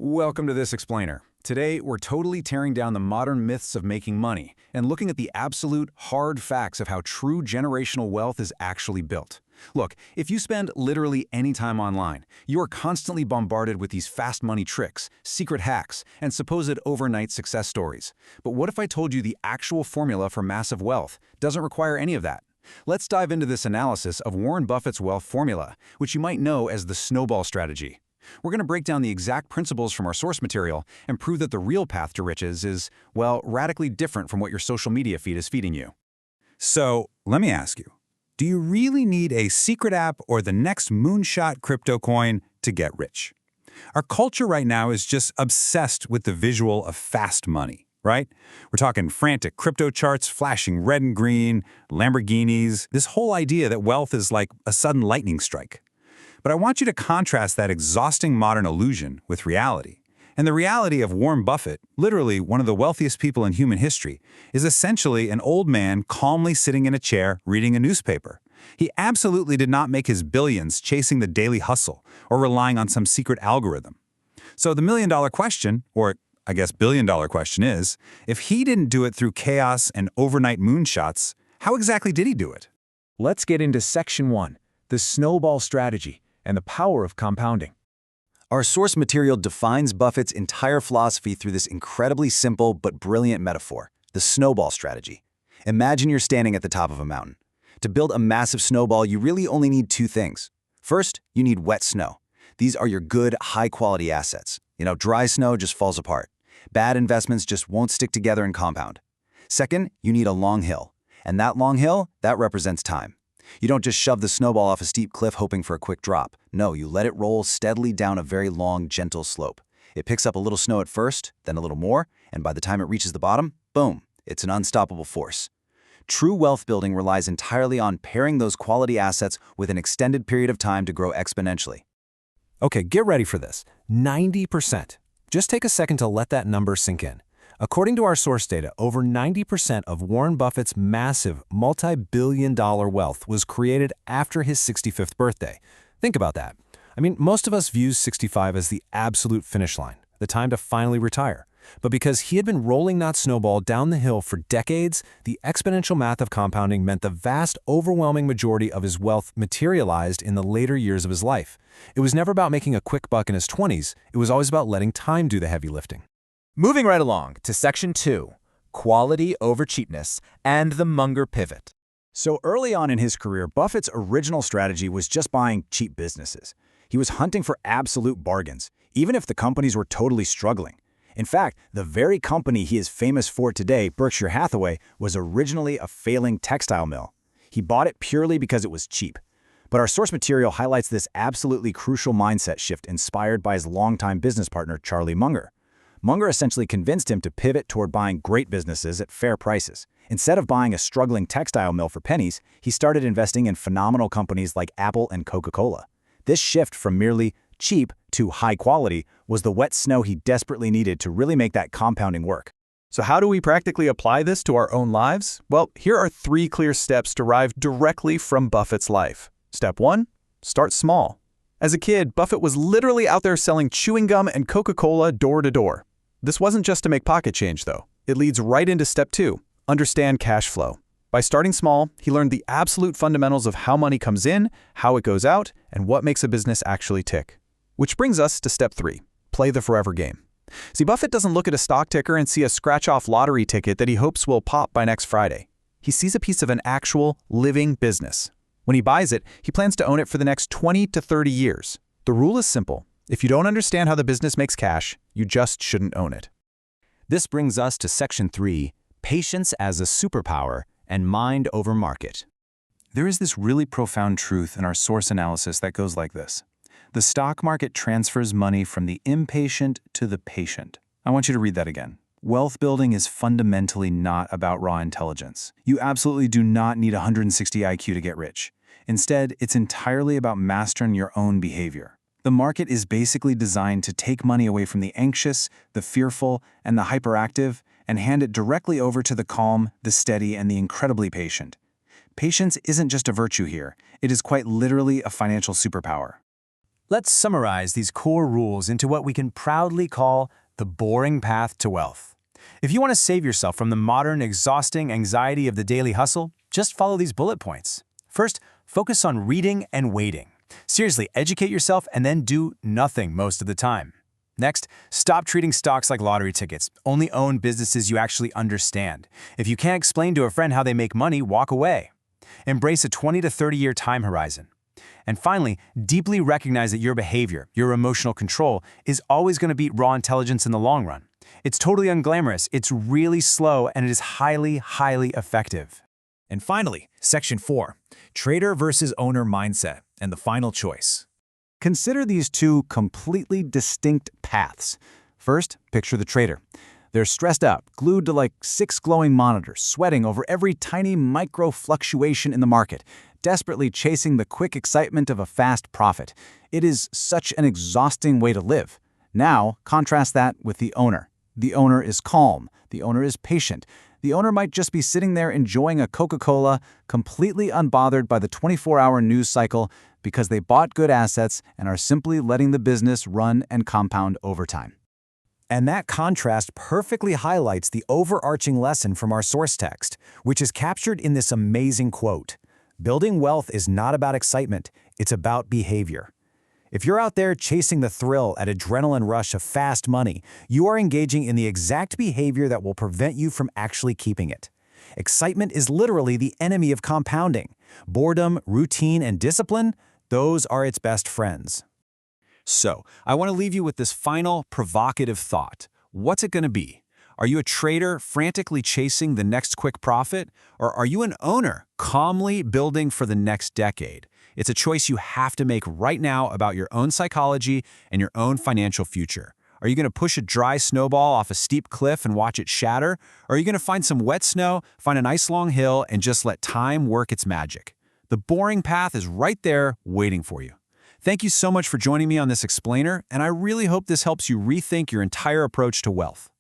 Welcome to This Explainer. Today, we're totally tearing down the modern myths of making money and looking at the absolute, hard facts of how true generational wealth is actually built. Look, if you spend literally any time online, you are constantly bombarded with these fast money tricks, secret hacks, and supposed overnight success stories. But what if I told you the actual formula for massive wealth doesn't require any of that? Let's dive into this analysis of Warren Buffett's wealth formula, which you might know as the Snowball strategy. We're going to break down the exact principles from our source material and prove that the real path to riches is, well, radically different from what your social media feed is feeding you. So, let me ask you, do you really need a secret app or the next moonshot crypto coin to get rich? Our culture right now is just obsessed with the visual of fast money, right? We're talking frantic crypto charts flashing red and green, Lamborghinis, this whole idea that wealth is like a sudden lightning strike. But I want you to contrast that exhausting modern illusion with reality. And the reality of Warren Buffett, literally one of the wealthiest people in human history, is essentially an old man calmly sitting in a chair reading a newspaper. He absolutely did not make his billions chasing the daily hustle or relying on some secret algorithm. So the million-dollar question, or I guess billion-dollar question is, if he didn't do it through chaos and overnight moonshots, how exactly did he do it? Let's get into Section 1, the Snowball strategy and the power of compounding. Our source material defines Buffett's entire philosophy through this incredibly simple but brilliant metaphor, the snowball strategy. Imagine you're standing at the top of a mountain. To build a massive snowball, you really only need two things. First, you need wet snow. These are your good, high-quality assets. Dry snow just falls apart. Bad investments just won't stick together and compound. Second, you need a long hill. And that long hill, that represents time. You don't just shove the snowball off a steep cliff hoping for a quick drop. No, you let it roll steadily down a very long, gentle slope. It picks up a little snow at first, then a little more, and by the time it reaches the bottom, boom, it's an unstoppable force. True wealth building relies entirely on pairing those quality assets with an extended period of time to grow exponentially. Okay, get ready for this. 90%. Just take a second to let that number sink in. According to our source data, over 90% of Warren Buffett's massive, multi-billion-dollar wealth was created after his 65th birthday. Think about that. Most of us view 65 as the absolute finish line, the time to finally retire. But because he had been rolling that snowball down the hill for decades, the exponential math of compounding meant the vast, overwhelming majority of his wealth materialized in the later years of his life. It was never about making a quick buck in his 20s. It was always about letting time do the heavy lifting. Moving right along to Section 2, Quality over Cheapness and the Munger Pivot. So early on in his career, Buffett's original strategy was just buying cheap businesses. He was hunting for absolute bargains, even if the companies were totally struggling. In fact, the very company he is famous for today, Berkshire Hathaway, was originally a failing textile mill. He bought it purely because it was cheap. But our source material highlights this absolutely crucial mindset shift inspired by his longtime business partner, Charlie Munger. Munger essentially convinced him to pivot toward buying great businesses at fair prices. Instead of buying a struggling textile mill for pennies, he started investing in phenomenal companies like Apple and Coca-Cola. This shift from merely cheap to high quality was the wet snow he desperately needed to really make that compounding work. So how do we practically apply this to our own lives? Well, here are 3 clear steps derived directly from Buffett's life. Step 1, start small. As a kid, Buffett was literally out there selling chewing gum and Coca-Cola door to door. This wasn't just to make pocket change, though. It leads right into Step 2, understand cash flow. By starting small, he learned the absolute fundamentals of how money comes in, how it goes out, and what makes a business actually tick. Which brings us to Step 3, play the forever game. See, Buffett doesn't look at a stock ticker and see a scratch-off lottery ticket that he hopes will pop by next Friday. He sees a piece of an actual, living business. When he buys it, he plans to own it for the next 20 to 30 years. The rule is simple. If you don't understand how the business makes cash, you just shouldn't own it. This brings us to Section 3, Patience as a Superpower and Mind over Market. There is this really profound truth in our source analysis that goes like this. The stock market transfers money from the impatient to the patient. I want you to read that again. Wealth building is fundamentally not about raw intelligence. You absolutely do not need 160 IQ to get rich. Instead, it's entirely about mastering your own behavior. The market is basically designed to take money away from the anxious, the fearful, and the hyperactive and hand it directly over to the calm, the steady, and the incredibly patient. Patience isn't just a virtue here. It is quite literally a financial superpower. Let's summarize these core rules into what we can proudly call the boring path to wealth. If you want to save yourself from the modern, exhausting anxiety of the daily hustle, just follow these bullet points. First, focus on reading and waiting. Seriously, educate yourself and then do nothing most of the time. Next, stop treating stocks like lottery tickets. Only own businesses you actually understand. If you can't explain to a friend how they make money, walk away. Embrace a 20 to 30-year time horizon. And finally, deeply recognize that your behavior, your emotional control, is always going to beat raw intelligence in the long run. It's totally unglamorous, it's really slow, and it is highly, highly effective. And finally, Section 4, Trader versus Owner Mindset, and the final choice. Consider these two completely distinct paths. First, picture the trader. They're stressed out, glued to like 6 glowing monitors, sweating over every tiny micro fluctuation in the market, desperately chasing the quick excitement of a fast profit. It is such an exhausting way to live. Now, contrast that with the owner. The owner is calm. The owner is patient. The owner might just be sitting there enjoying a Coca-Cola, completely unbothered by the 24-hour news cycle because they bought good assets and are simply letting the business run and compound over time. And that contrast perfectly highlights the overarching lesson from our source text, which is captured in this amazing quote. Building wealth is not about excitement, it's about behavior. If you're out there chasing the thrill at adrenaline rush of fast money, you are engaging in the exact behavior that will prevent you from actually keeping it. Excitement is literally the enemy of compounding. Boredom, routine, and discipline, those are its best friends. So, I want to leave you with this final provocative thought. What's it going to be? Are you a trader frantically chasing the next quick profit? Or are you an owner calmly building for the next decade? It's a choice you have to make right now about your own psychology and your own financial future. Are you going to push a dry snowball off a steep cliff and watch it shatter? Or are you going to find some wet snow, find a nice long hill, and just let time work its magic? The boring path is right there waiting for you. Thank you so much for joining me on this explainer, and I really hope this helps you rethink your entire approach to wealth.